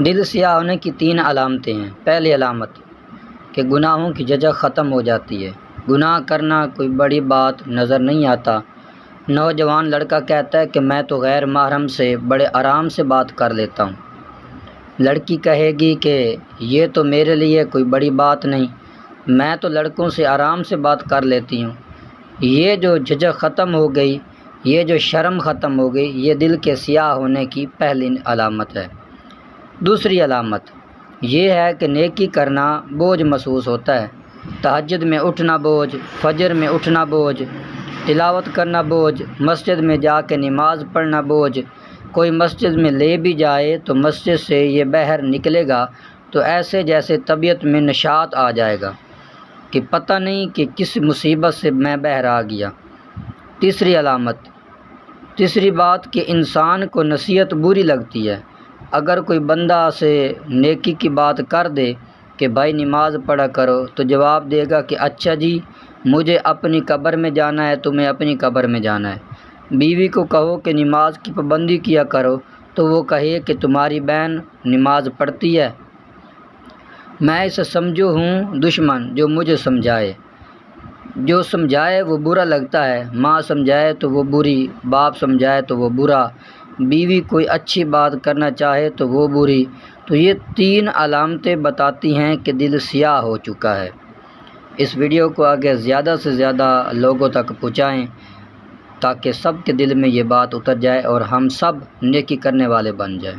دل سیاہ ہونے کی 3 علامتیں ہیں۔ پہلی علامت کہ گناہوں کی ججا ختم ہو جاتی ہے۔ گناہ کرنا کوئی بڑی بات نظر نہیں آتا۔ نوجوان لڑکا کہتا ہے کہ میں تو غیر محرم سے بڑے آرام سے بات کر لیتا ہوں۔ لڑکی کہے گی کہ یہ تو میرے لیے کوئی بڑی بات نہیں، میں تو لڑکوں سے آرام سے بات کر لیتی ہوں۔ یہ جو جھجک ختم ہو گئی، یہ جو شرم ختم ہو گئی، یہ دل کے سیاہ ہونے کی پہلی علامت ہے۔ دوسری علامت یہ ہے کہ نیکی کرنا بوجھ محسوس ہوتا ہے۔ تہجد میں اٹھنا بوجھ، فجر میں اٹھنا بوجھ، تلاوت کرنا بوجھ، مسجد میں جا کے نماز پڑھنا بوجھ۔ کوئی مسجد میں لے بھی جائے تو مسجد سے یہ باہر نکلے گا تو ایسے جیسے طبیعت میں نشاط آ جائے گا کہ پتہ نہیں کہ کس مصیبت سے میں باہر آ گیا۔ تیسری بات کہ انسان کو نصیحت بری لگتی ہے۔ اگر کوئی بندہ سے نیکی کی بات کر دے کہ بھائی نماز پڑھا کرو تو جواب دے گا کہ اچھا جی، مجھے اپنی قبر میں جانا ہے، تمہیں اپنی قبر میں جانا ہے۔ بیوی کو کہو کہ نماز کی پابندی کیا کرو تو وہ کہے کہ تمہاری بہن نماز پڑھتی ہے۔ میں اسے سمجھو ہوں دشمن جو مجھے سمجھائے۔ جو سمجھائے وہ برا لگتا ہے، ماں سمجھائے تو وہ بری، باپ سمجھائے تو وہ برا، بیوی کوئی اچھی بات کرنا چاہے تو وہ بری۔ تو یہ 3 علامتیں بتاتی ہیں کہ دل سیاہ ہو چکا ہے۔ اس ویڈیو کو آگے زیادہ سے زیادہ لوگوں تک پہنچائیں تاکہ سب کے دل میں یہ بات اتر جائے اور ہم سب نیکی کرنے والے بن جائیں۔